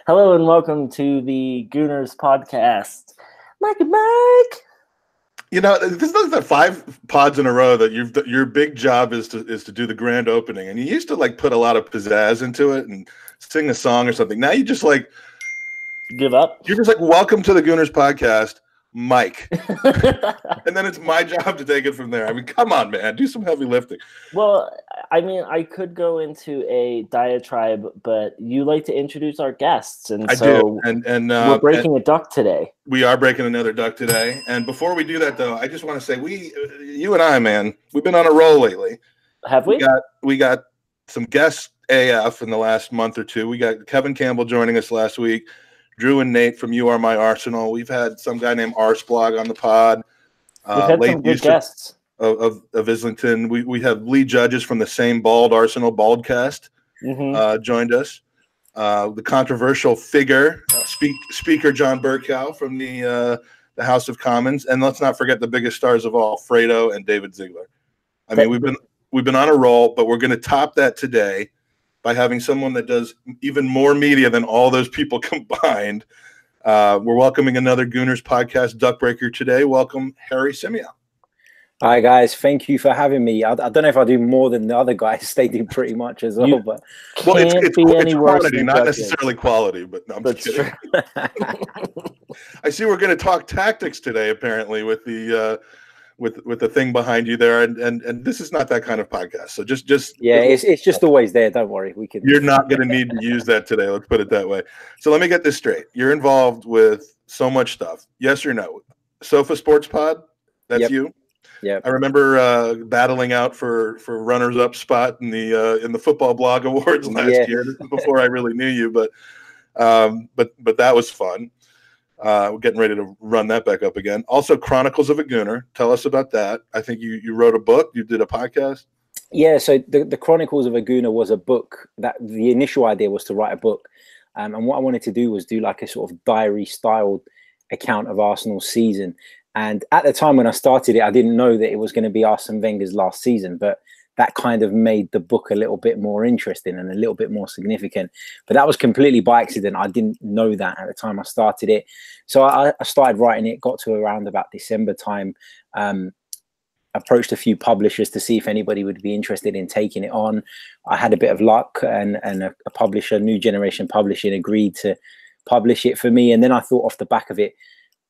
Hello and welcome to the Gooners podcast. Mike and Mike. You know, this is the 5 pods in a row that your big job is to do the grand opening, and you used to like put a lot of pizzazz into it and sing a song or something. Now you just like give up. You're just like, welcome to the Gooners podcast, Mike, and then it's my job to take it from there. I mean, come on, man, do some heavy lifting. Well, I mean, I could go into a diatribe, but you like to introduce our guests, and I so do. And we're breaking a duck today. We are breaking another duck today. And before we do that, though, I just want to say you and I, man, we've been on a roll lately. Have we? We got some guests AF in the last month or two. We got Kevin Campbell joining us last week. Drew and Nate from You Are My Arsenal. We've had some guy named Arsblog on the pod. We've had some good guests of Islington. We have lead judges from the same Bald Arsenal Baldcast joined us. The controversial figure, Speaker John Burkow from the House of Commons, and let's not forget the biggest stars of all, Fredo and David Ziegler. I mean, we've been on a roll, but we're going to top that today by having someone that does even more media than all those people combined. We're welcoming another Gooners podcast duckbreaker today. Welcome, Harry Symeou. Hi, guys. Thank you for having me. I don't know if I do more than the other guys. They do pretty much as well. It's quantity, not necessarily quality. But no, I'm just kidding. I see we're going to talk tactics today, apparently, with the thing behind you there, and this is not that kind of podcast. So just it's just always there. Don't worry, You're not going to need to use that today. Let's put it that way. So let me get this straight. You're involved with so much stuff. Yes or no? Sofa Sports Pod. That's you. Yeah. I remember battling out for runners-up spot in the Football Blog Awards last year. This is before I really knew you, but that was fun. We're getting ready to run that back up again. Also, Chronicles of a Gooner. Tell us about that. I think you wrote a book. You did a podcast. Yeah, so the Chronicles of a Gooner was a book that the initial idea was to write a book. And what I wanted to do was do like a sort of diary-styled account of Arsenal's season. And at the time when I started it, I didn't know that it was going to be Arsene Wenger's last season, but that kind of made the book a little bit more interesting and a little bit more significant. But that was completely by accident. I didn't know that at the time I started it. So I started writing it, got to around about December time, approached a few publishers to see if anybody would be interested in taking it on. I had a bit of luck, and a publisher, New Generation Publishing, agreed to publish it for me. And then I thought off the back of it,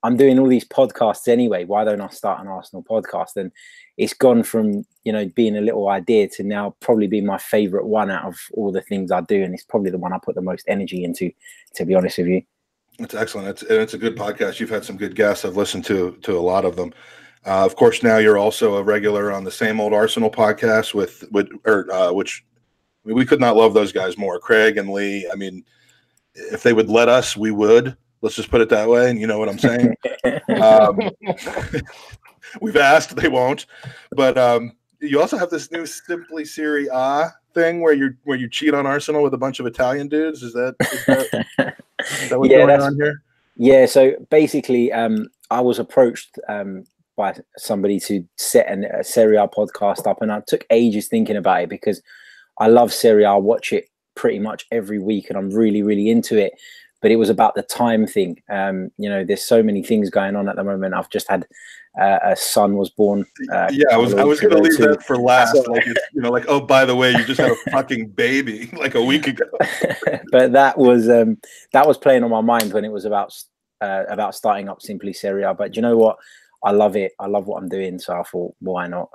I'm doing all these podcasts anyway. Why don't I start an Arsenal podcast? And it's gone from, being a little idea to now probably being my favorite one out of all the things I do. And it's probably the one I put the most energy into, to be honest with you. It's excellent. It's a good podcast. You've had some good guests. I've listened to a lot of them. Of course, now you're also a regular on the Same Old Arsenal podcast which we could not love those guys more. Craig and Lee. I mean, if they would let us, we would. Let's just put it that way, and you know what I'm saying. We've asked, they won't. But you also have this new Simply Serie A thing where you cheat on Arsenal with a bunch of Italian dudes. Is that what's going on here? Yeah. So basically, I was approached by somebody to set a Serie A podcast up, and I took ages thinking about it because I love Serie A. I watch it pretty much every week, and I'm really, really into it. But it was about the time thing. There's so many things going on at the moment. I've just had a son was born. I was going to leave that for last. Oh, by the way, you just had a fucking baby like a week ago. But that was playing on my mind when it was about starting up Simply Serie A. But you know what? I love it. I love what I'm doing. So I thought, why not?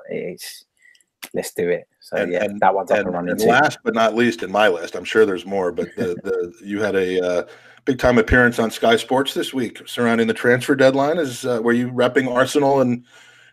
Let's do it. So that one's up and running too. Last but not least in my list, I'm sure there's more, but you had a big time appearance on Sky Sports this week surrounding the transfer deadline. Were you repping Arsenal and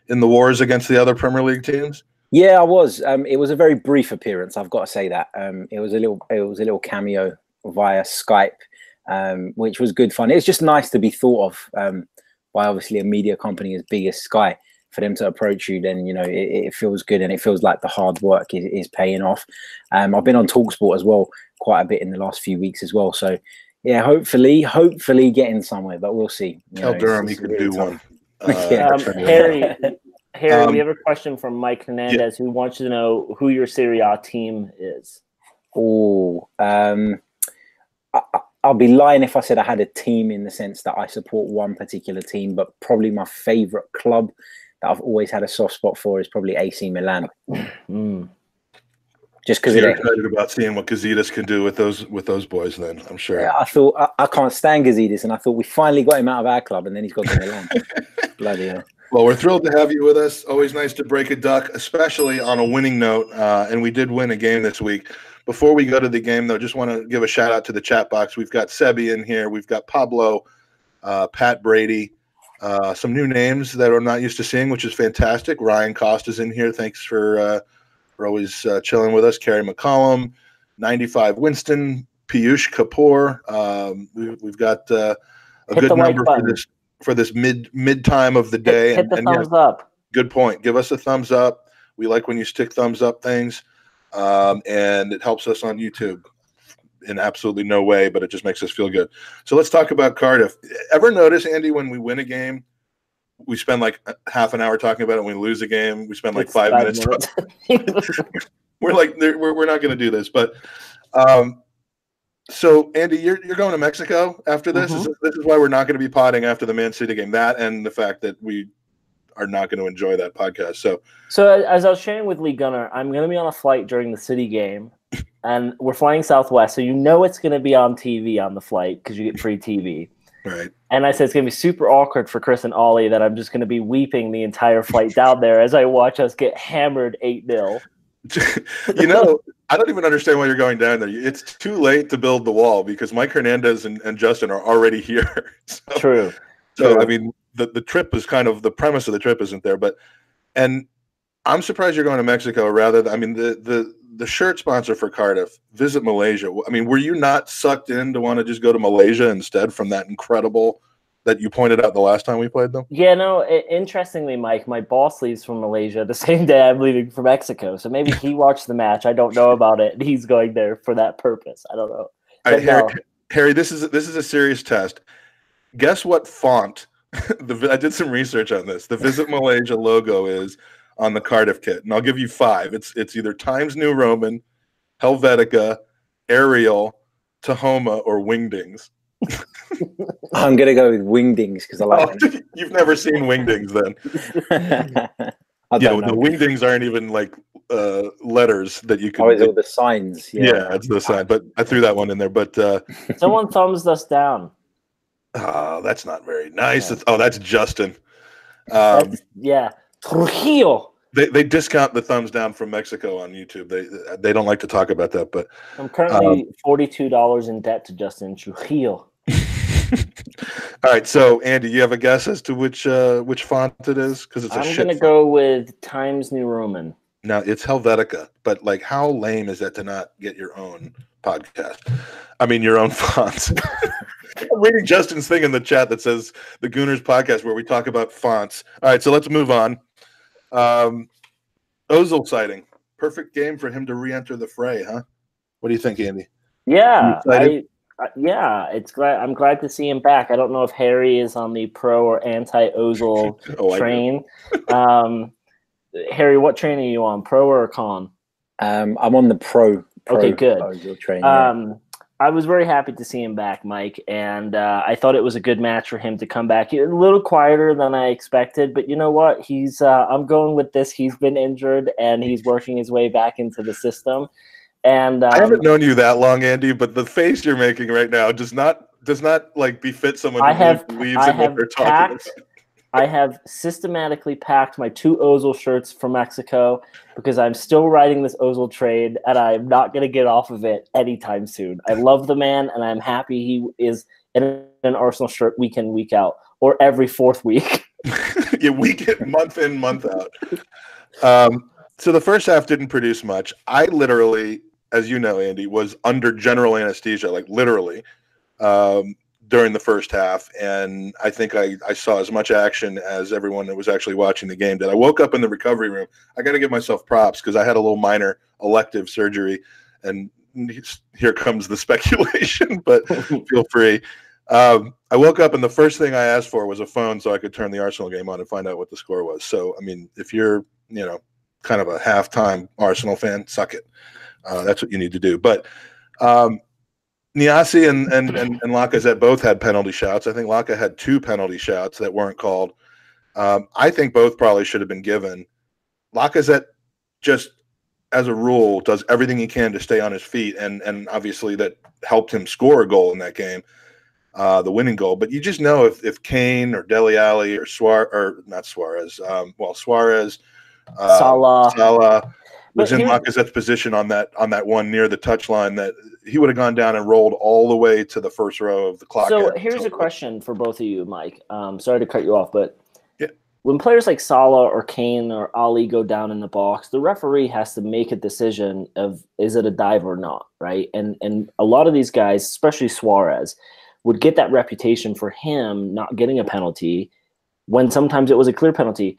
in the wars against the other Premier League teams? Yeah, I was. It was a very brief appearance. I've got to say that. It was a little cameo via Skype, which was good fun. It's just nice to be thought of by obviously a media company as big as Sky. For them to approach you, then it feels good, and it feels like the hard work is paying off. I've been on TalkSport as well quite a bit in the last few weeks as well. So yeah, hopefully getting somewhere, but we'll see. Tell Durham he could really do one. Harry, we have a question from Mike Hernandez who wants to know who your Serie A team is. Oh, I'll be lying if I said I had a team in the sense that I support one particular team, but probably my favorite club that I've always had a soft spot for is probably AC Milan. Just because you're excited about seeing what Gazidis can do with those boys, then I'm sure. Yeah, I thought I can't stand Gazidis, and I thought we finally got him out of our club, and then he's gone to Milan. Bloody hell. Well, we're thrilled to have you with us. Always nice to break a duck, especially on a winning note. And we did win a game this week. Before we go to the game, though, just want to give a shout out to the chat box. We've got Sebi in here. We've got Pablo, Pat Brady, some new names that I'm not used to seeing, which is fantastic. Ryan Costa's in here. Thanks for always chilling with us. Kerry McCollum, 95 Winston, Piyush Kapoor. We've got a good number for this mid time of the day. Hit the thumbs up. Good point. Give us a thumbs up. We like when you stick thumbs up things, and it helps us on YouTube in absolutely no way, but it just makes us feel good. So let's talk about Cardiff. Ever notice, Andy, when we win a game, we spend like half an hour talking about it. When we lose a game, we spend like 5 minutes. We're like, we're not going to do this. But so, Andy, you're going to Mexico after this. This is why we're not going to be potting after the Man City game. That and the fact that we are not going to enjoy that podcast. So as I was sharing with Lee Gunner, I'm going to be on a flight during the City game, and we're flying Southwest. So it's going to be on TV on the flight because you get free TV. Right. And I said it's going to be super awkward for Chris and Ollie that I'm just going to be weeping the entire flight down there as I watch us get hammered 8-0. I don't even understand why you're going down there. It's too late to build the wall because Mike Hernandez and Justin are already here. True. I mean, the trip is kind of the premise of the trip isn't there, and I'm surprised you're going to Mexico rather than, I mean, the shirt sponsor for Cardiff, Visit Malaysia. I mean, were you not sucked in to want to just go to Malaysia instead from that incredible that you pointed out the last time we played them? Yeah, no, interestingly, Mike, my boss leaves from Malaysia the same day I'm leaving for Mexico. So maybe he watched the match. I don't know about it. And he's going there for that purpose. I don't know. Harry, this is a serious test. Guess what font? I did some research on this. The Visit Malaysia logo is on the Cardiff kit, and I'll give you 5. It's either Times New Roman, Helvetica, Arial, Tahoma, or Wingdings. I'm gonna go with Wingdings because I like them. You've never seen Wingdings, then? The Wingdings aren't even like letters that you can. Oh, it's all the signs. Yeah, it's the sign. But I threw that one in there. But someone thumbs us down. Oh, that's not very nice. Yeah. That's Justin. Trujillo. They discount the thumbs down from Mexico on YouTube. They don't like to talk about that. But I'm currently $42 in debt to Justin Trujillo. All right, so Andy, you have a guess as to which font it is? Because it's I'm going to go with Times New Roman. Now it's Helvetica, but like, how lame is that to not get your own podcast? I mean, your own fonts. I'm reading Justin's thing in the chat that says the Gooners podcast where we talk about fonts. All right, so let's move on. Ozil sighting. Perfect game for him to re-enter the fray, huh? What do you think, Andy? Yeah, I'm glad to see him back. I don't know if Harry is on the pro or anti-Ozil train. Harry, what train are you on, pro or con? I'm on the pro. Okay, good. Ozil train, yeah. I was very happy to see him back, Mike, and I thought it was a good match for him to come back. A little quieter than I expected, but you know what? He's I'm going with this. He's been injured, and he's working his way back into the system. And I haven't known you that long, Andy, but the face you're making right now does not like befit someone who believes in what they're talking about. I have systematically packed my 2 Ozil shirts from Mexico because I'm still riding this Ozil trade, and I'm not going to get off of it anytime soon. I love the man, and I'm happy he is in an Arsenal shirt week in, week out, or every 4th week. Month in, month out. So the first half didn't produce much. I literally, as you know, Andy, was under general anesthesia, like literally, during the first half, and I think I saw as much action as everyone that was actually watching the game did. I woke up in the recovery room. I got to give myself props because I had a little minor elective surgery, and here comes the speculation, but feel free. I woke up, and the first thing I asked for was a phone so I could turn the Arsenal game on and find out what the score was. So, I mean, if you're, kind of a halftime Arsenal fan, suck it. That's what you need to do. But Niasse and Lacazette both had penalty shots. I think Laka had 2 penalty shots that weren't called. I think both probably should have been given. Lacazette just, as a rule, does everything he can to stay on his feet, and obviously that helped him score a goal in that game, the winning goal. But you just know if Kane or Dele Alli or Suarez, Salah was in Lacazette's position on that one near the touchline, that he would have gone down and rolled all the way to the first row of the clock. So here's a question for both of you, Mike. Sorry to cut you off, but yeah, when players like Salah or Kane or Ali go down in the box, the referee has to make a decision of, is it a dive or not, right? And a lot of these guys, especially Suarez, would get that reputation for him not getting a penalty when sometimes it was a clear penalty.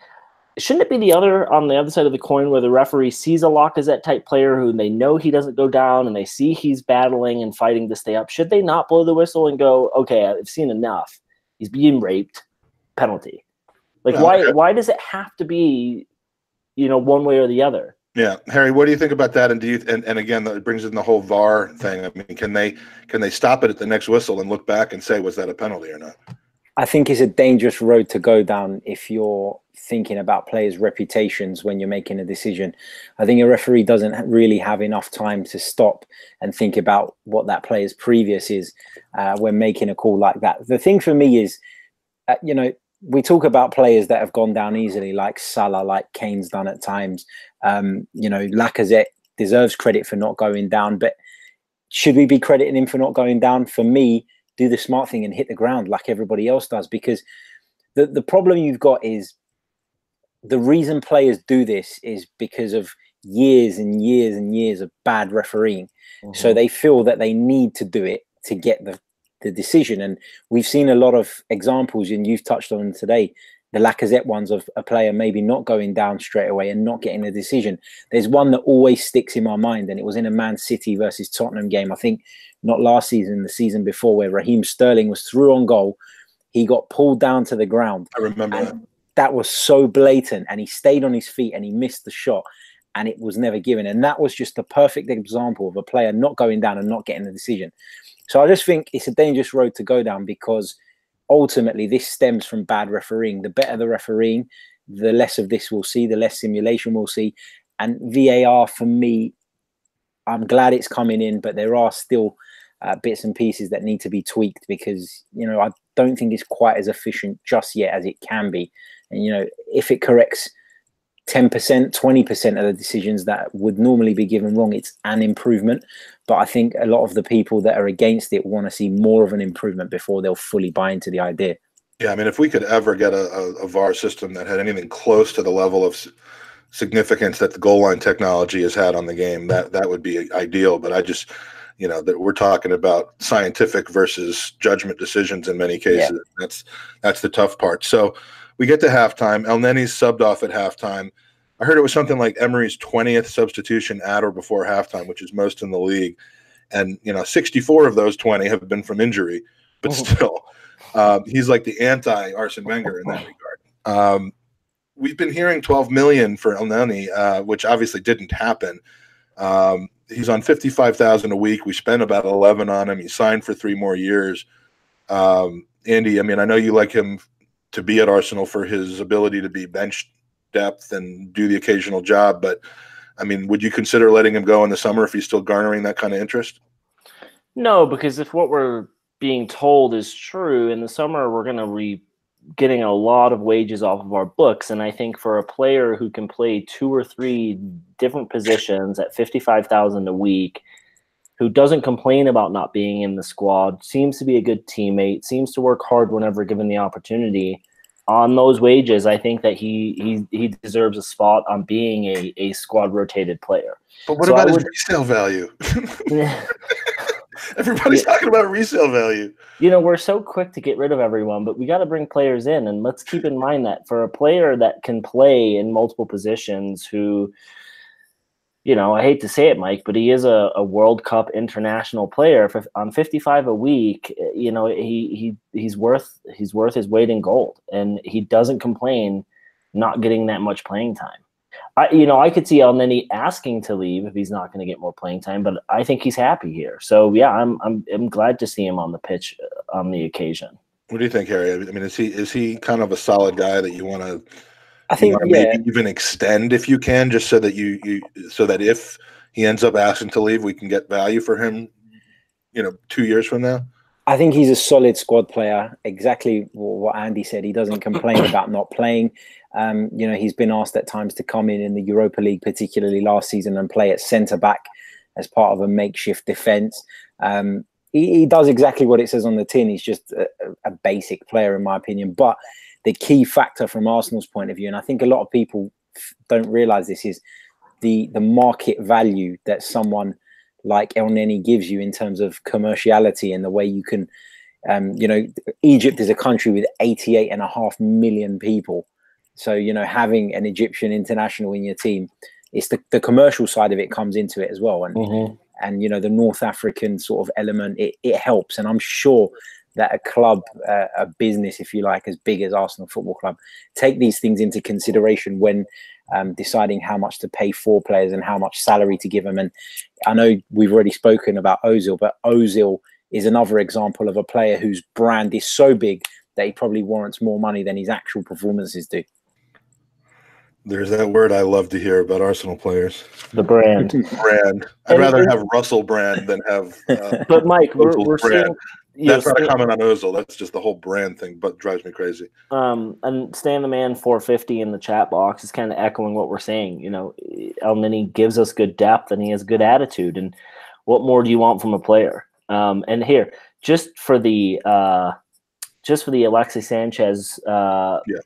Shouldn't it be on the other side of the coin, where the referee sees a Lacazette type player who they know he doesn't go down and they see he's battling and fighting to stay up? Should they not blow the whistle and go, okay, I've seen enough, he's being raped, penalty? Like, why does it have to be, one way or the other? Yeah, Harry, what do you think about that? And and again, it brings in the whole VAR thing. I mean, can they stop it at the next whistle and look back and say, was that a penalty or not? I think it's a dangerous road to go down if you're thinking about players' reputations when you're making a decision. I think a referee doesn't really have enough time to stop and think about what that player's previous is when making a call like that. The thing for me is, we talk about players that have gone down easily, like Salah, like Kane's done at times. Lacazette deserves credit for not going down, but should we be crediting him for not going down? For me, do the smart thing and hit the ground like everybody else does, because the problem you've got is the reason players do this is because of years and years and years of bad refereeing. Mm-hmm. So they feel that they need to do it to get the decision. And we've seen a lot of examples, and you've touched on today, the Lacazette ones, of a player maybe not going down straight away and not getting a decision. There's one that always sticks in my mind, and it was in a Man City versus Tottenham game. I think not last season, the season before, where Raheem Sterling was through on goal. He got pulled down to the ground. I remember that. That was so blatant, and he stayed on his feet and he missed the shot, and it was never given. And that was just a perfect example of a player not going down and not getting the decision. So I just think it's a dangerous road to go down, because ultimately this stems from bad refereeing. The better the refereeing, the less of this we'll see, the less simulation we'll see. And VAR, for me, I'm glad it's coming in, but there are still bits and pieces that need to be tweaked, because, I don't think it's quite as efficient just yet as it can be. And, if it corrects 10%, 20% of the decisions that would normally be given wrong, it's an improvement. But I think a lot of the people that are against it want to see more of an improvement before they'll fully buy into the idea. Yeah, I mean, if we could ever get a VAR system that had anything close to the level of significance that the goal line technology has had on the game, that would be ideal. But I just, that we're talking about scientific versus judgment decisions in many cases. Yeah. That's the tough part. So we get to halftime. El Neni's subbed off at halftime. I heard it was something like Emery's 20th substitution at or before halftime, which is most in the league. And, 64 of those 20 have been from injury, but still, he's like the anti-Arsene Wenger in that regard. We've been hearing 12 million for El Neni, which obviously didn't happen. He's on 55,000 a week. We spent about 11 on him. He signed for 3 more years. Andy, I mean, I know you like him to be at Arsenal for his ability to be bench depth and do the occasional job, but I mean, would you consider letting him go in the summer if he's still garnering that kind of interest? No, because if what we're being told is true, in the summer we're going to be getting a lot of wages off of our books. And I think for a player who can play 2 or 3 different positions at 55,000 a week, who doesn't complain about not being in the squad, seems to be a good teammate, seems to work hard whenever given the opportunity, on those wages, I think that he deserves a spot on being a squad rotated player. But what about his resale value? Everybody's talking about resale value. We're so quick to get rid of everyone, but we got to bring players in. And let's keep in mind that for a player that can play in multiple positions, who, I hate to say it, Mike, but he is a World Cup international player on 55 a week. He's worth his weight in gold, and he doesn't complain not getting that much playing time. I could see El Neni asking to leave if he's not going to get more playing time, but I think he's happy here. So yeah, I'm glad to see him on the pitch on the occasion. What do you think, Harry? I mean, is he kind of a solid guy that you want to? I think maybe even extend if you can, just so that so that if he ends up asking to leave, we can get value for him, 2 years from now. I think he's a solid squad player. Exactly what Andy said. He doesn't complain about not playing. He's been asked at times to come in the Europa League, particularly last season, and play at centre back as part of a makeshift defence. He does exactly what it says on the tin. He's just a basic player, in my opinion. But the key factor from Arsenal's point of view, and I think a lot of people don't realise this, is the market value that someone like El Neni gives you in terms of commerciality and the way you can, Egypt is a country with 88.5 million people. So, having an Egyptian international in your team, it's the commercial side of it comes into it as well. And the North African sort of element, it helps. And I'm sure that a club, a business, if you like, as big as Arsenal Football Club, take these things into consideration when deciding how much to pay for players and how much salary to give them. And I know we've already spoken about Ozil, but Ozil is another example of a player whose brand is so big that he probably warrants more money than his actual performances do. There's that word I love to hear about Arsenal players. The brand. Brand. I'd rather have Russell Brand than have but Mike, we're seeing, that's not a comment on Ozil. That's just the whole brand thing, but drives me crazy. And Stan the Man 450 in the chat box is kind of echoing what we're saying. El Neni gives us good depth and he has good attitude. And what more do you want from a player? And here, just for the Alexis Sanchez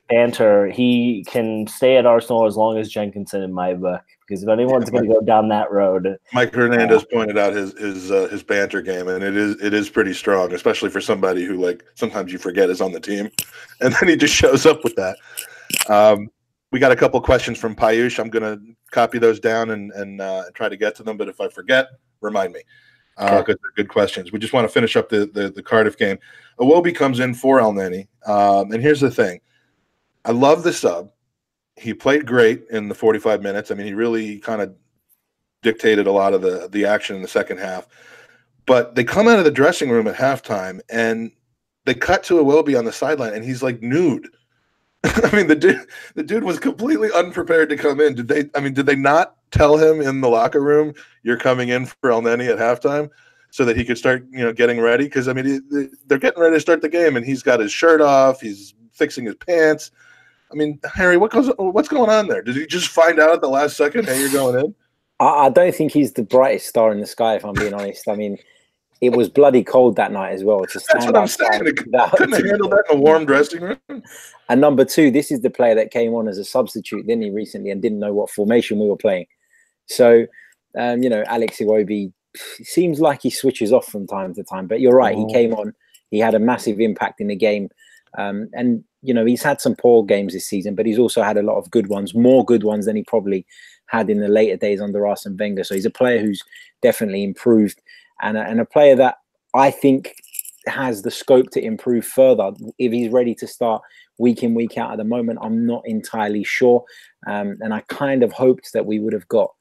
banter, he can stay at Arsenal as long as Jenkinson in my book. Because if anyone's going to go down that road, Mike Hernandez pointed out his banter game, and it is pretty strong, especially for somebody who sometimes you forget is on the team, and then he just shows up with that. We got a couple questions from Payush. I'm going to copy those down and try to get to them, but if I forget, remind me. Because they're good questions. We just want to finish up the Cardiff game. Iwobi comes in for El Neni, and here's the thing: I love the sub. He played great in the 45 minutes. I mean, he really kind of dictated a lot of the action in the second half. But they come out of the dressing room at halftime, and they cut to Iwobi on the sideline, and he's nude. I mean, the dude was completely unprepared to come in. Did they not tell him in the locker room, you're coming in for El Neni at halftime, so that he could start, getting ready? Because they're getting ready to start the game, and he's got his shirt off, he's fixing his pants. I mean, Harry, what's going on there? Did he just find out at the last second, hey, you're going in? I don't think he's the brightest star in the sky, if I'm being honest. I mean, it was bloody cold that night as well. That's what I'm saying. Couldn't have handled that in a warm dressing room. And number two, this is the player that came on as a substitute, didn't he, recently, and didn't know what formation we were playing. So, Alex Iwobi seems like he switches off from time to time. But you're right, he came on. He had a massive impact in the game. And he's had some poor games this season, but he's also had a lot of good ones, more good ones than he probably had in the later days under Arsene Wenger. So he's a player who's definitely improved, and a player that I think has the scope to improve further if he's ready to start week in, week out. At the moment, I'm not entirely sure. And I kind of hoped that we would have got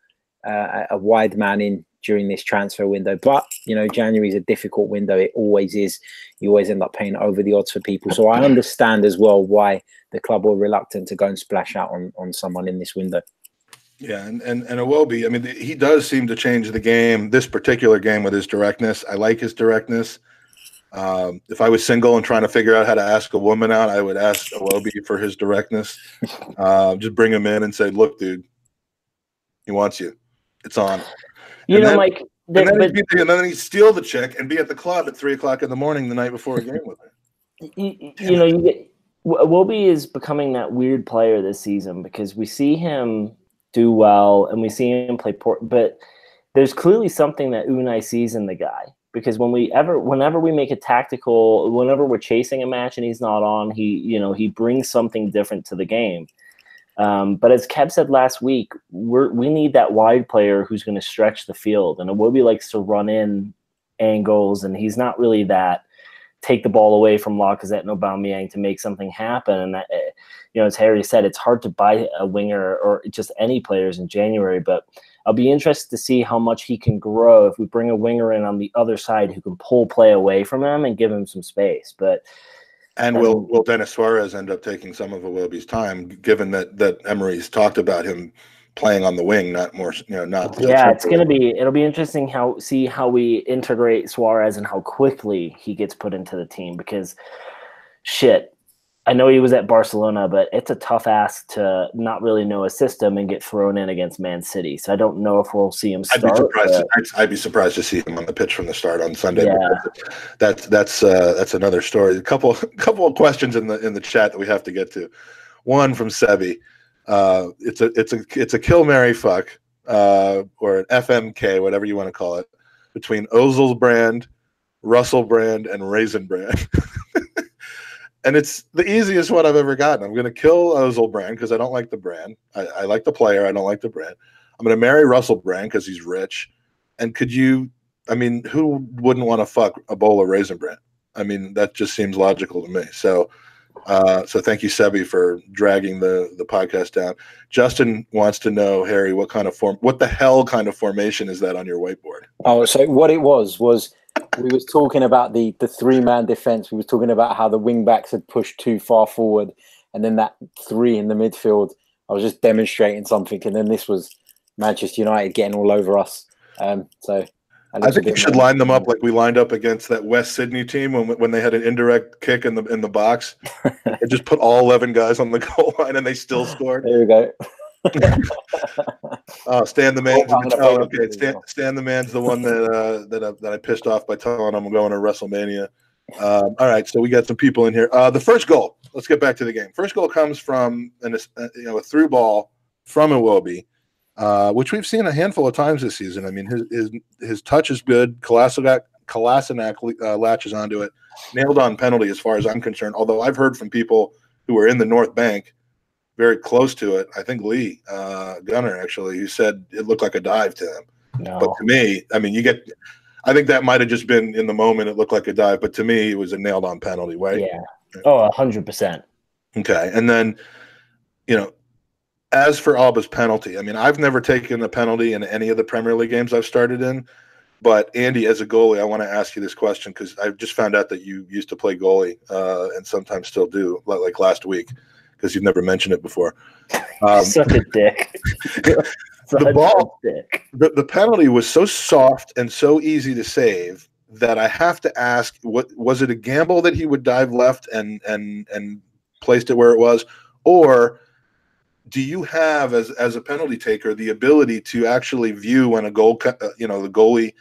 a wide man in during this transfer window. But, January is a difficult window. It always is. You always end up paying over the odds for people. So I understand as well why the club were reluctant to go and splash out on someone in this window. Yeah, and Iwobi, I mean, he does seem to change the game, this particular game, with his directness. I like his directness. If I was single and trying to figure out how to ask a woman out, I would ask Iwobi for his directness. Just bring him in and say, look, dude, he wants you. It's on. Mike. And then he'd steal the chick and be at the club at 3:00 in the morning the night before a game with her. Iwobi is becoming that weird player this season because we see him do well and we see him play poor, but there's clearly something that Unai sees in the guy. Because whenever we make a tactical, whenever we're chasing a match and he's not on, he brings something different to the game. But as Kev said last week, we need that wide player who's going to stretch the field, and Iwobi likes to run in angles, and he's not really that take the ball away from Lacazette and Aubameyang to make something happen. And that, as Harry said, it's hard to buy a winger or just any players in January, but I'll be interested to see how much he can grow if we bring a winger in on the other side who can pull play away from him and give him some space. And will Dennis Suarez end up taking some of Iwobi's time, given that Emery's talked about him playing on the wing, not more, not. Yeah, it'll be interesting see how we integrate Suarez and how quickly he gets put into the team, because shit, I know he was at Barcelona, but it's a tough ask to not really know a system and get thrown in against Man City. So I don't know if we'll see him start. I'd be surprised to see him on the pitch from the start on Sunday. Yeah. That's another story. A couple of questions in the chat that we have to get to. One from Sebi. It's a kill, marry, fuck, or an FMK, whatever you want to call it, between Ozil's brand, Russell brand, and Raisin brand. And it's the easiest one I've ever gotten. I'm going to kill Ozil brand because I don't like the brand. I like the player. I don't like the brand. I'm going to marry Russell brand because he's rich. And who wouldn't want to fuck a bowl of Raisin brand? I mean, that just seems logical to me. So thank you, Sebi, for dragging the podcast down. Justin wants to know, Harry, what the hell kind of formation is that on your whiteboard? Oh, so what it was we was talking about the 3-man defense. We was talking about how the wing backs had pushed too far forward, and then that 3 in the midfield. I was just demonstrating something, and then this was Manchester United getting all over us. So I think you should line them up like we lined up against that West Sydney team when they had an indirect kick in the box. They just put all 11 guys on the goal line and they still scored. There we go. Stan the Man's Stan the Man's the one that I pissed off by telling him I'm going to WrestleMania. All right, so we got some people in here. The first goal. Let's get back to the game. First goal comes from a through ball from Iwobi. Which we've seen a handful of times this season. I mean, his touch is good. Kolasinac latches onto it. Nailed on penalty as far as I'm concerned. Although I've heard from people who were in the North Bank, very close to it. I think Lee Gunner actually, who said it looked like a dive to him. No. But to me, I mean, I think that might have just been in the moment. It looked like a dive, but to me, it was a nailed on penalty, right? Yeah. Oh, 100%. Okay, and then as for Alba's penalty, I mean, I've never taken a penalty in any of the Premier League games I've started in. But, Andy, as a goalie, I want to ask you this question because I just found out that you used to play goalie and sometimes still do, like last week, because you've never mentioned it before. Such a dick. The penalty was so soft and so easy to save that I have to ask, was it a gamble that he would dive left and placed it where it was? Or do you have, as a penalty taker, the ability to actually view when the goalie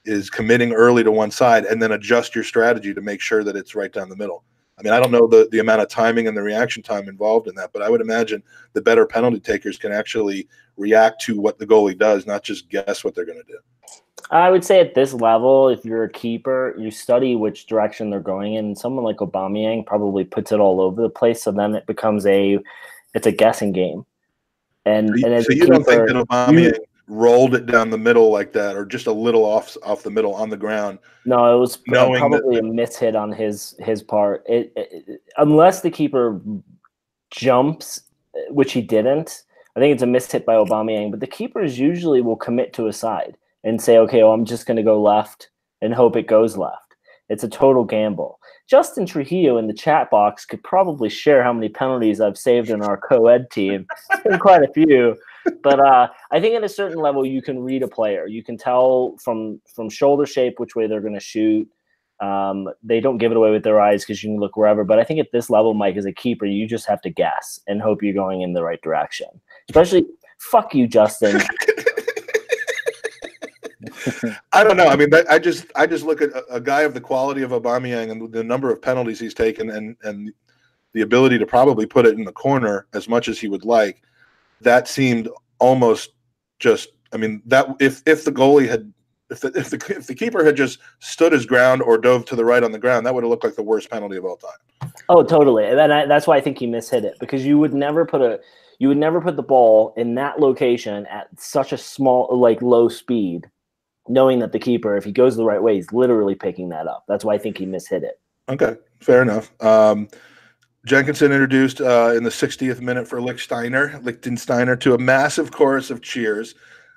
is committing early to one side and then adjust your strategy to make sure that it's right down the middle? I mean, I don't know the amount of timing and the reaction time involved in that, but I would imagine the better penalty takers can actually react to what the goalie does, not just guess what they're going to do. I would say at this level, if you're a keeper, you study which direction they're going in. Someone like Aubameyang probably puts it all over the place, so then it becomes it's a guessing game. And as so you don't think that Aubameyang rolled it down the middle like that, or just a little off the middle on the ground? No, it was probably a mishit on his part. Unless the keeper jumps, which he didn't, I think it's a mishit by Aubameyang. But the keepers usually will commit to a side and say, okay, well, I'm just going to go left and hope it goes left. It's a total gamble. Justin Trujillo in the chat box could probably share how many penalties I've saved in our co-ed team. It's been quite a few. But I think at a certain level, you can read a player. You can tell from shoulder shape which way they're going to shoot. They don't give it away with their eyes because you can look wherever. But I think at this level, Mike, as a keeper, you just have to guess and hope you're going in the right direction. Especially, fuck you, Justin. I don't know. I mean, I just look at a guy of the quality of Aubameyang and the number of penalties he's taken and the ability to probably put it in the corner as much as he would like. That seemed almost just. I mean, that if the goalie had, if the keeper had just stood his ground or dove to the right on the ground, that would have looked like the worst penalty of all time. Oh, totally. And that's why I think he mishit it, because you would never put the ball in that location at such a small, low speed, knowing that the keeper, if he goes the right way, he's literally picking that up. That's why I think he mishit it. Okay, fair enough. Jenkinson introduced in the 60th minute for Lichtensteiner to a massive chorus of cheers.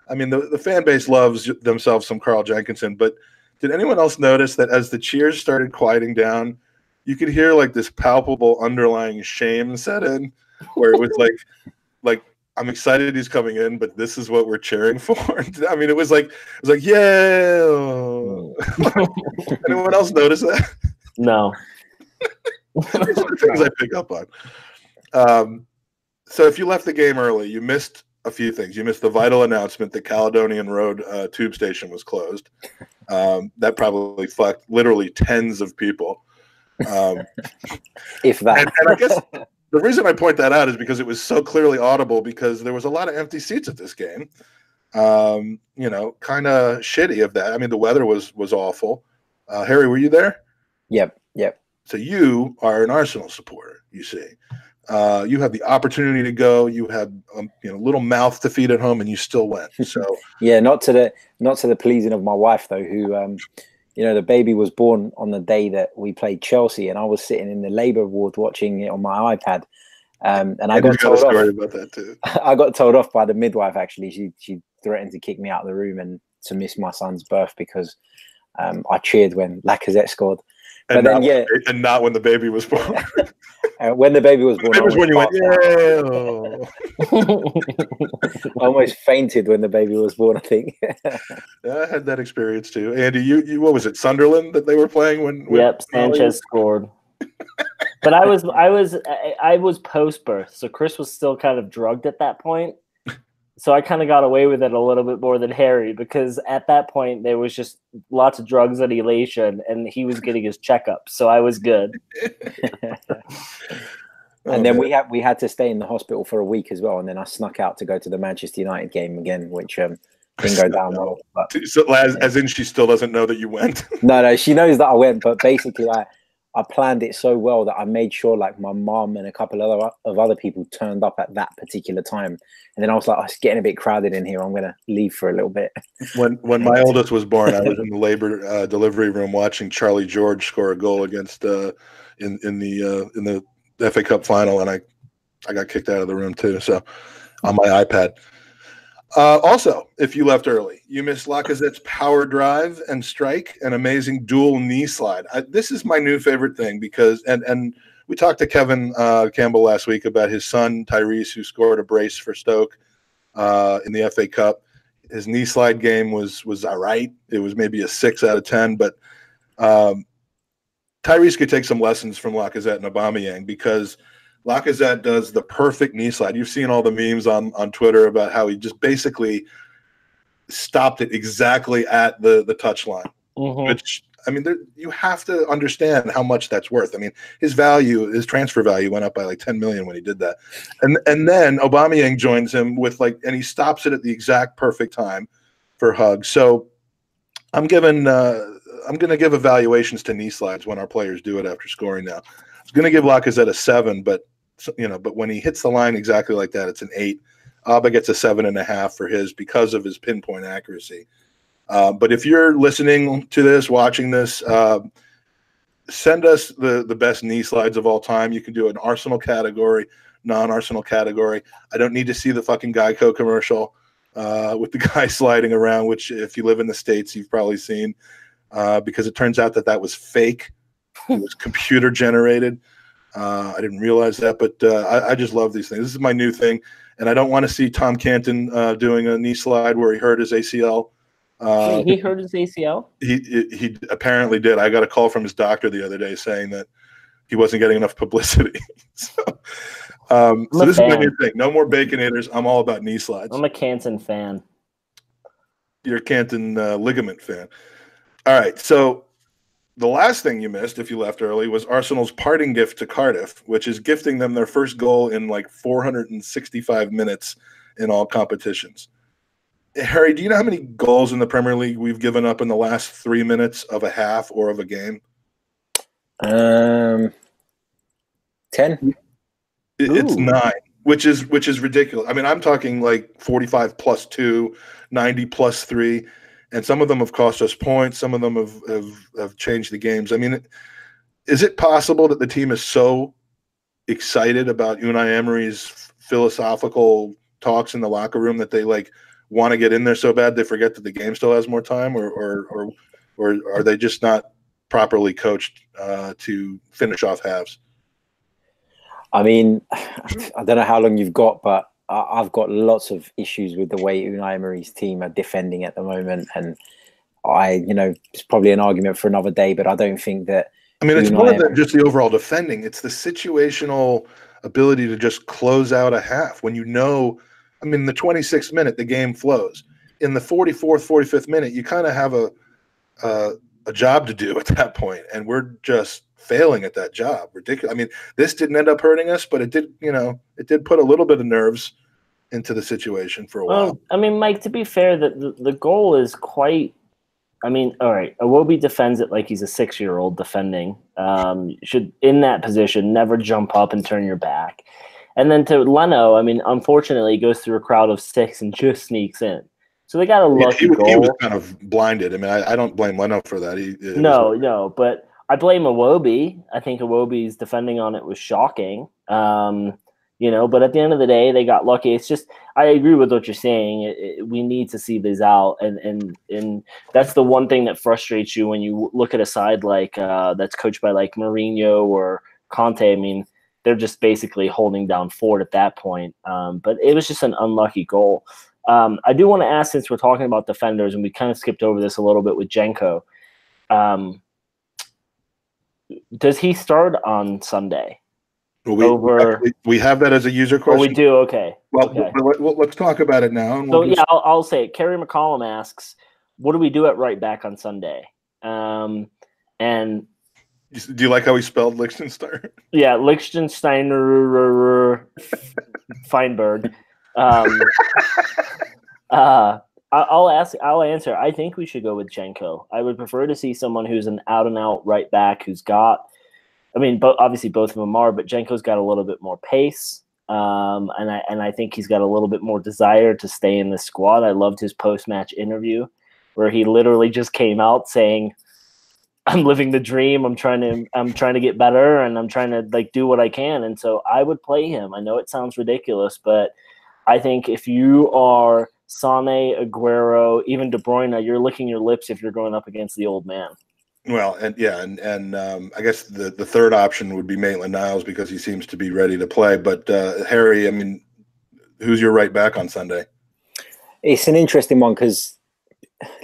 I mean, the fan base loves themselves some Carl Jenkinson, but did anyone else notice that as the cheers started quieting down, you could hear like this palpable underlying shame set in, where it was like I'm excited he's coming in, but this is what we're cheering for. I mean, it was like yeah. Anyone else notice that? No. These are the things I pick up on. So if you left the game early, you missed a few things. You missed the vital announcement that Caledonian Road tube station was closed. That probably fucked literally tens of people. If that. And I guess the reason I point that out is because it was so clearly audible, because there was a lot of empty seats at this game. Kind of shitty of that. I mean, the weather was awful. Harry, were you there? Yep. So you are an Arsenal supporter, you see. You had the opportunity to go. You had little mouth to feed at home, and you still went. So yeah, not to the pleasing of my wife though, who the baby was born on the day that we played Chelsea, and I was sitting in the labour ward watching it on my iPad. And I got told off. About that too. I got told off by the midwife. Actually, she threatened to kick me out of the room and to miss my son's birth because I cheered when Lacazette scored. But and not when the baby was born. When the baby was born, it was when you went, I almost fainted when the baby was born, I think. I had that experience too. Andy, you what was it, Sunderland that they were playing when Yep, Sanchez scored. But I was post birth, so Chris was still kind of drugged at that point. So I kind of got away with it a little bit more than Harry, because at that point there was just lots of drugs and elation, and he was getting his checkup, so I was good. And then we had to stay in the hospital for a week as well, and then I snuck out to go to the Manchester United game again, which didn't go down well. But, so as in she still doesn't know that you went? No, she knows that I went, but basically I planned it so well that I made sure like my mom and a couple of other people turned up at that particular time. And then I was like, it's getting a bit crowded in here. I'm going to leave for a little bit. When my oldest was born, I was in the labor delivery room watching Charlie George score a goal against in the FA Cup final, and I got kicked out of the room too. So on my iPad. Also, if you left early, you missed Lacazette's power drive and strike, an amazing dual knee slide. This is my new favorite thing because, and we talked to Kevin Campbell last week about his son, Tyrese, who scored a brace for Stoke in the FA Cup. His knee slide game was all right. It was maybe a 6 out of 10, but Tyrese could take some lessons from Lacazette and Aubameyang, because Lacazette does the perfect knee slide. You've seen all the memes on Twitter about how he just basically stopped it exactly at the touchline. Mm-hmm. Which, I mean, you have to understand how much that's worth. I mean, his transfer value went up by like 10 million when he did that. And then Aubameyang joins him and he stops it at the exact perfect time for Hug. So I'm going to give evaluations to knee slides when our players do it after scoring now. I was going to give Lacazette a 7, but when he hits the line exactly like that, it's an 8. Abba gets a 7.5 for his because of his pinpoint accuracy. But if you're listening to this, watching this, send us the best knee slides of all time. You can do an Arsenal category, non-Arsenal category. I don't need to see the fucking Geico commercial with the guy sliding around, which if you live in the States, you've probably seen, because it turns out that was fake. It was computer generated. I didn't realize that, but I just love these things. This is my new thing, and I don't want to see Tom Canton doing a knee slide where he hurt his ACL. He hurt his ACL? He apparently did. I got a call from his doctor the other day saying that he wasn't getting enough publicity. So this is my new thing. No more Baconators. I'm all about knee slides. I'm a Canton fan. You're a Canton ligament fan. All right, so the last thing you missed, if you left early, was Arsenal's parting gift to Cardiff, which is gifting them their first goal in like 465 minutes in all competitions. Harry, do you know how many goals in the Premier League we've given up in the last 3 minutes of a half or of a game? 10. It's 9, which is ridiculous. I mean, I'm talking like 45 plus 2, 90 plus 3. And some of them have cost us points. Some of them have changed the games. I mean, is it possible that the team is so excited about Unai Emery's philosophical talks in the locker room that they like want to get in there so bad they forget that the game still has more time, or are they just not properly coached to finish off halves? I mean, I don't know how long you've got, but I've got lots of issues with the way Unai Emery's team are defending at the moment, and it's probably an argument for another day, but I don't think that. I mean, it's more than just the overall defending. It's the situational ability to just close out a half when I mean, the 26th minute, the game flows. In the 44th, 45th minute, you kind of have a job to do at that point, and we're just failing at that job. Ridiculous. I mean, this didn't end up hurting us, but it did put a little bit of nerves into the situation for a while. I mean, Mike, to be fair, the goal is quite. I mean, all right, Iwobi defends it like he's a 6-year-old defending. Should, in that position, never jump up and turn your back. And then to Leno, I mean, unfortunately, he goes through a crowd of 6 and just sneaks in. So they got a lucky goal. He was kind of blinded. I mean, I don't blame Leno for that. No, but I blame Iwobi. I think Iwobi's defending on it was shocking. But at the end of the day, they got lucky. It's just, I agree with what you're saying. We need to see this out, and that's the one thing that frustrates you when you look at a side like that's coached by like Mourinho or Conte. I mean, they're just basically holding down fort at that point. But it was just an unlucky goal. I do want to ask, since we're talking about defenders, and we kind of skipped over this a little bit with Jenko, does he start on Sunday? Well, we have that as a user question. Oh, we do? Okay. Well, okay. Let's talk about it now. I'll say it. Kerry McCollum asks, what do we do at right back on Sunday? And do you like how he spelled Liechtenstein? Yeah, Liechtensteiner Feinberg. I'll answer. I think we should go with Jenko. I would prefer to see someone who's an out-and-out right back who's got, I mean, obviously both of them are, but Jenko's got a little bit more pace, and I think he's got a little bit more desire to stay in the squad. I loved his post-match interview where he literally just came out saying, I'm living the dream. I'm trying to get better, and I'm trying to like do what I can. And so I would play him. I know it sounds ridiculous, but I think if you are Sané, Aguero, even De Bruyne, you're licking your lips if you're going up against the old man. Well, and I guess the third option would be Maitland-Niles because he seems to be ready to play. But Harry, I mean, who's your right back on Sunday? It's an interesting one because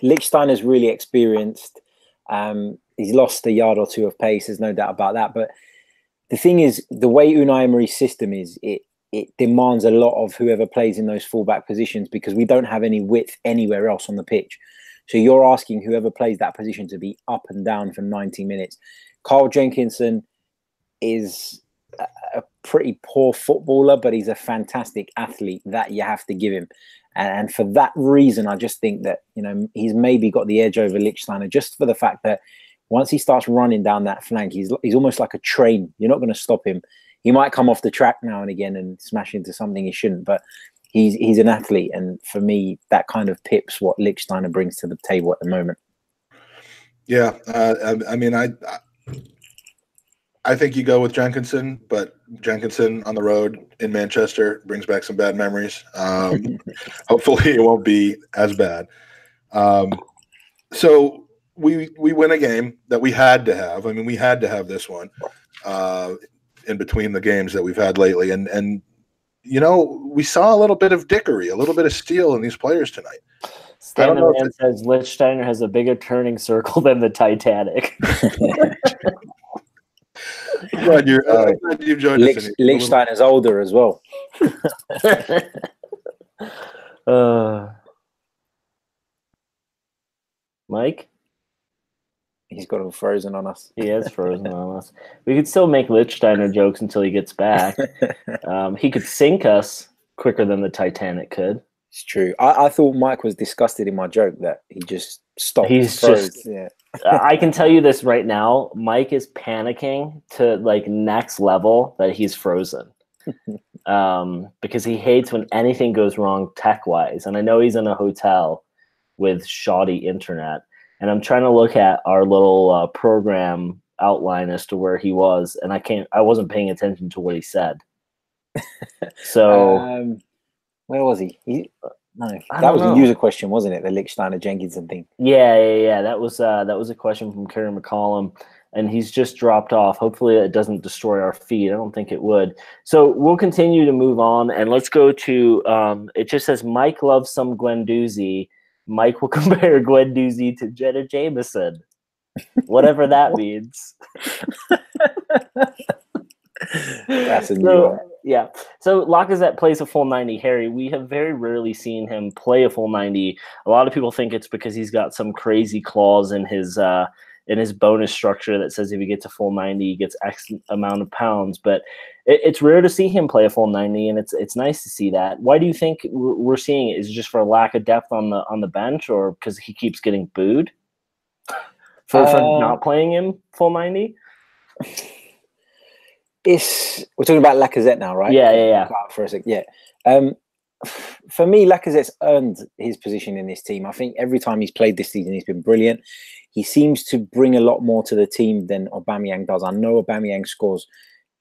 Lichtsteiner is really experienced. He's lost a yard or two of pace. There's no doubt about that. But the thing is, the way Unai Emery's system is, it demands a lot of whoever plays in those fullback positions because we don't have any width anywhere else on the pitch. So you're asking whoever plays that position to be up and down for 90 minutes. Carl Jenkinson is a pretty poor footballer, but he's a fantastic athlete that you have to give him. And for that reason, I just think that, he's maybe got the edge over Lichtsteiner just for the fact that once he starts running down that flank, he's almost like a train. You're not going to stop him. He might come off the track now and again and smash into something he shouldn't, but he's an athlete. And for me, that kind of pips what Lichtsteiner brings to the table at the moment. Yeah. I mean, I think you go with Jenkinson, but Jenkinson on the road in Manchester brings back some bad memories. Hopefully it won't be as bad. So we win a game that we had to have. I mean, we had to have this one in between the games that we've had lately. And we saw a little bit of dickery, a little bit of steel in these players tonight. Stanley Man says Lichtsteiner has a bigger turning circle than the Titanic. Glad you've joined us. Lichtsteiner's older as well. Mike? He's got him frozen on us. He is frozen on us. We could still make Lichtsteiner jokes until he gets back. He could sink us quicker than the Titanic could. It's true. I thought Mike was disgusted in my joke that he just stopped. Yeah. I can tell you this right now. Mike is panicking to like next level that he's frozen. Because he hates when anything goes wrong tech-wise. And I know he's in a hotel with shoddy internet. And I'm trying to look at our little program outline as to where he was, and I wasn't paying attention to what he said. So where was he? No, that was a user question, wasn't it? The Lichtsteiner Jenkinson thing. Yeah. That was a question from Kerry McCollum, and he's just dropped off. Hopefully, it doesn't destroy our feed. I don't think it would. So we'll continue to move on, and let's go to. It just says Mike loves some Guendouzi. Mike will compare Guendouzi to Jenna Jameson, whatever that means. That's a new one. Yeah. So Lacazette plays a full 90. Harry, we have very rarely seen him play a full 90. A lot of people think it's because he's got some crazy clause in his bonus structure that says if he gets a full 90, he gets X amount of pounds. But it's rare to see him play a full 90, and it's nice to see that. Why do you think we're seeing it? Is it just for lack of depth on the bench, or because he keeps getting booed for not playing him full 90? We're talking about Lacazette now, right? Yeah. For a sec. Yeah. For me, Lacazette's earned his position in this team. I think every time he's played this season, he's been brilliant. He seems to bring a lot more to the team than Aubameyang does. I know Aubameyang scores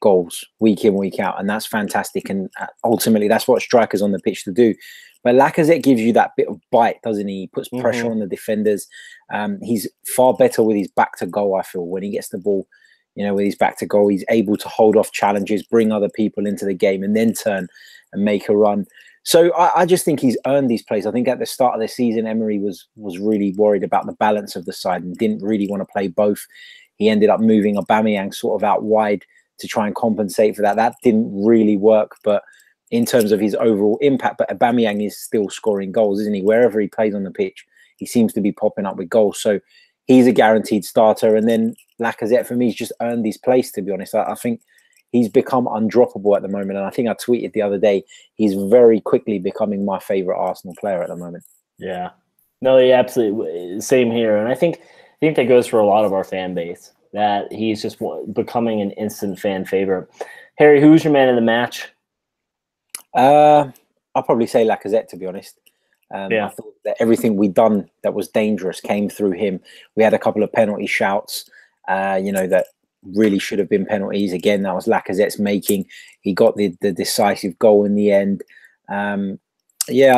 goals week in, week out, and that's fantastic. And ultimately, that's what strikers on the pitch to do. But Lacazette gives you that bit of bite, doesn't he? He puts pressure on the defenders. He's far better with his back to goal, I feel, when he gets the ball. With his back to goal, he's able to hold off challenges, bring other people into the game, and then turn and make a run. So I just think he's earned these plays. I think at the start of the season, Emery was really worried about the balance of the side and didn't really want to play both. He ended up moving Aubameyang sort of out wide to try and compensate for that. That didn't really work, but in terms of his overall impact, but Aubameyang is still scoring goals, isn't he? Wherever he plays on the pitch, he seems to be popping up with goals. So he's a guaranteed starter. And then Lacazette, for me, has just earned his place, to be honest. I think he's become undroppable at the moment. And I think I tweeted the other day, he's very quickly becoming my favourite Arsenal player at the moment. Yeah. No, yeah, absolutely. Same here. And I think that goes for a lot of our fan base, that he's just becoming an instant fan favorite. Harry, who's your man of the match? I'll probably say Lacazette, to be honest. I thought that everything we'd done that was dangerous came through him. We had a couple of penalty shouts, that really should have been penalties. Again, that was Lacazette's making. He got the decisive goal in the end. I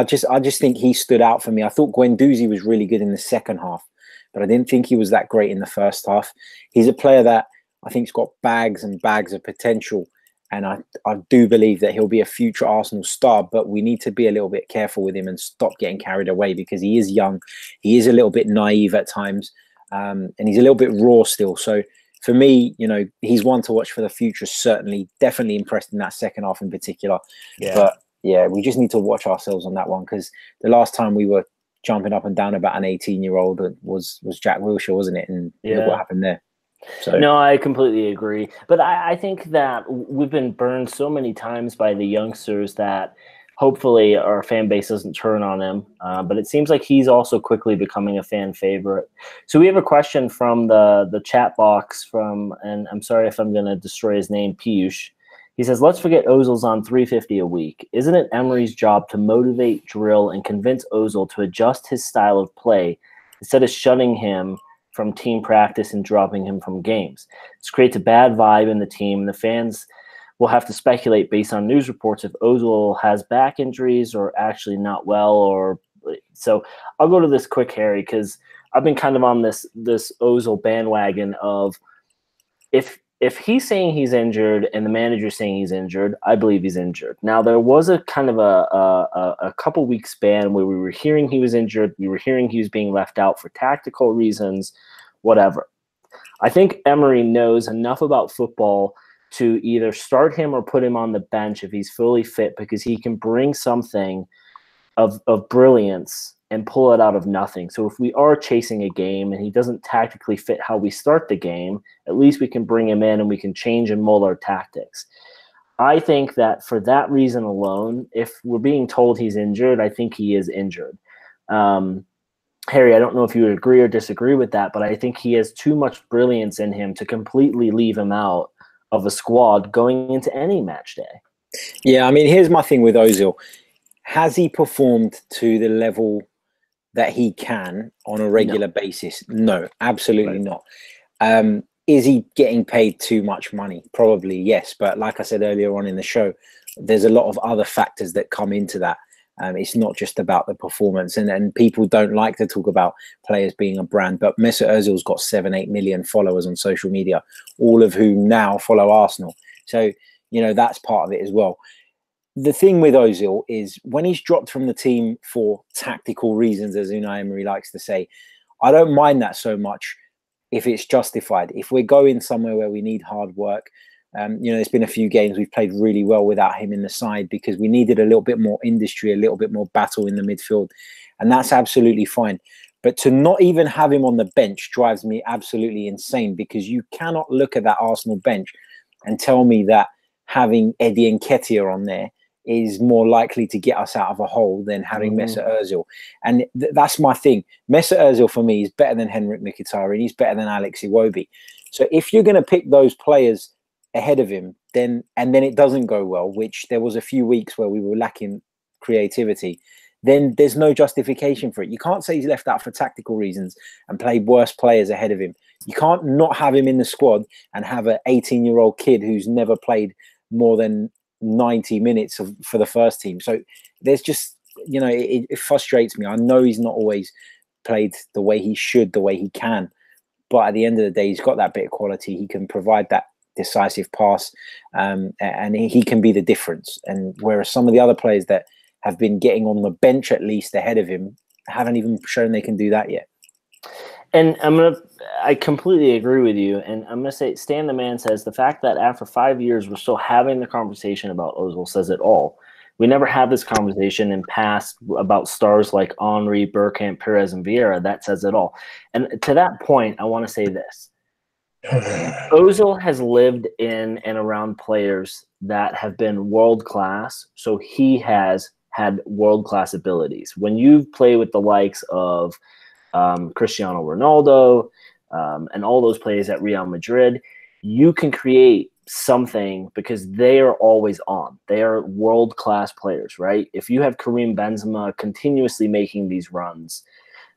just think he stood out for me. I thought Guendouzi was really good in the second half, but I didn't think he was that great in the first half. He's a player that I think's got bags and bags of potential. And I do believe that he'll be a future Arsenal star, but we need to be a little bit careful with him and stop getting carried away because he is young. He is a little bit naive at times, and he's a little bit raw still. So for me, he's one to watch for the future, certainly. Definitely impressed in that second half in particular. Yeah. But yeah, we just need to watch ourselves on that one because the last time we were jumping up and down about an 18-year-old was Jack Wilshere, wasn't it? And look what happened there. So. No, I completely agree. But I think that we've been burned so many times by the youngsters that hopefully our fan base doesn't turn on him. But it seems like he's also quickly becoming a fan favorite. So we have a question from the chat box and I'm sorry if I'm going to destroy his name, Piyush. He says, let's forget Ozil's on $350 a week. Isn't it Emery's job to motivate, drill, and convince Ozil to adjust his style of play instead of shunning him from team practice and dropping him from games? This creates a bad vibe in the team. The fans will have to speculate based on news reports if Ozil has back injuries or actually not well. So I'll go to this quick, Harry, because I've been kind of on this Ozil bandwagon of if he's saying he's injured and the manager's saying he's injured, I believe he's injured. Now, there was a kind of a couple week span where we were hearing he was injured. We were hearing he was being left out for tactical reasons, whatever. I think Emery knows enough about football to either start him or put him on the bench if he's fully fit because he can bring something of brilliance and pull it out of nothing. So if we are chasing a game and he doesn't tactically fit how we start the game, at least we can bring him in and we can change and mold our tactics. I think that for that reason alone, if we're being told he's injured, I think he is injured. Harry, I don't know if you would agree or disagree with that, but I think he has too much brilliance in him to completely leave him out of a squad going into any match day. Yeah, I mean, here's my thing with Ozil. Has he performed to the level that he can on a regular basis? No, absolutely not. Is he getting paid too much money? Probably, yes. But like I said earlier on in the show, there's a lot of other factors that come into that. It's not just about the performance. And people don't like to talk about players being a brand. But Mesut Ozil's got 7-8 million followers on social media, all of whom now follow Arsenal. So, you know, that's part of it as well. The thing with Ozil is when he's dropped from the team for tactical reasons, as Unai Emery likes to say, I don't mind that so much if it's justified. If we're going somewhere where we need hard work, you know, there's been a few games we've played really well without him in the side because we needed a little bit more industry, a little bit more battle in the midfield, and that's absolutely fine. But to not even have him on the bench drives me absolutely insane because you cannot look at that Arsenal bench and tell me that having Eddie Nketiah on there is more likely to get us out of a hole than having Mesut Ozil. And that's my thing. Mesut Ozil, for me, is better than Henrik Mkhitaryan. He's better than Alex Iwobi. So if you're going to pick those players ahead of him, then it doesn't go well, which there was a few weeks where we were lacking creativity, then there's no justification for it. You can't say he's left out for tactical reasons and play worse players ahead of him. You can't not have him in the squad and have an 18-year-old kid who's never played more than 90 minutes for the first team. So there's just, you know, it frustrates me. I know he's not always played the way he should, the way he can, but at the end of the day, he's got that bit of quality. He can provide that decisive pass, and he can be the difference. And whereas some of the other players that have been getting on the bench at least ahead of him haven't even shown they can do that yet. And I completely agree with you. And I'm going to say, Stan the Man says the fact that after 5 years, we're still having the conversation about Ozil says it all. We never had this conversation in past about stars like Henry, Bergkamp, Perez, and Vieira. That says it all. And to that point, I want to say this. Ozil has lived in and around players that have been world-class, so he has had world-class abilities. When you play with the likes of Cristiano Ronaldo, and all those players at Real Madrid, you can create something because they are always on. They are world-class players, right? If you have Karim Benzema continuously making these runs,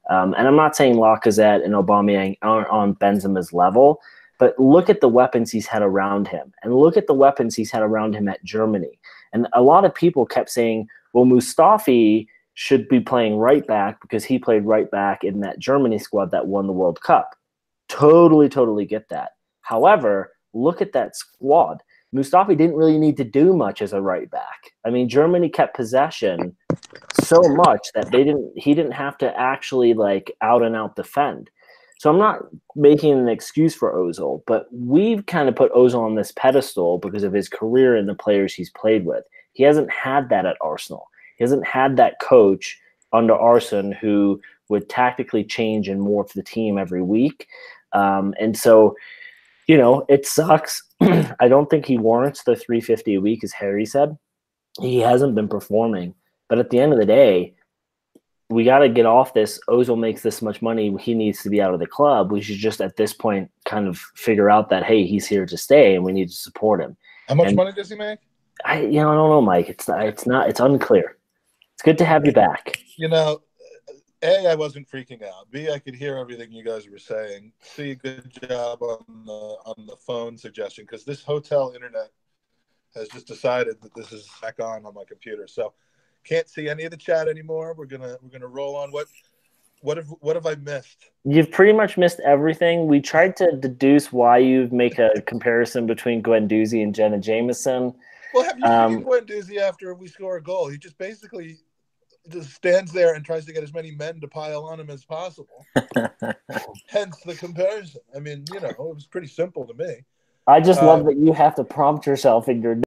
and I'm not saying Lacazette and Aubameyang aren't on Benzema's level, but look at the weapons he's had around him, and look at the weapons he's had around him at Germany. And a lot of people kept saying, well, Mustafi should be playing right back because he played right back in that Germany squad that won the World Cup. Totally get that. However, look at that squad. Mustafi didn't really need to do much as a right back. I mean, Germany kept possession so much that he didn't have to actually like out and out defend. So I'm not making an excuse for Ozil, but we've kind of put Ozil on this pedestal because of his career and the players he's played with. He hasn't had that at Arsenal. He hasn't had that coach under Arsene who would tactically change and morph the team every week. And so, you know, it sucks. I don't think he warrants the $350 a week, as Harry said. He hasn't been performing. But at the end of the day, we got to get off this. Ozil makes this much money. He needs to be out of the club. We should just, at this point, kind of figure out that, hey, he's here to stay and we need to support him. How much money does he make? I don't know, Mike. It's unclear. It's good to have you back. You know, A, I wasn't freaking out. B, I could hear everything you guys were saying. C, good job on the phone suggestion, because this hotel internet has just decided that this is back on my computer. So can't see any of the chat anymore. We're gonna roll on. What have I missed? You've pretty much missed everything. We tried to deduce why you make a comparison between Guendouzi and Jenna Jameson. Well, have you seen Guendouzi after we score a goal? He just basically just stands there and tries to get as many men to pile on him as possible. Hence the comparison. I mean, you know, it was pretty simple to me. I just love that you have to prompt yourself in your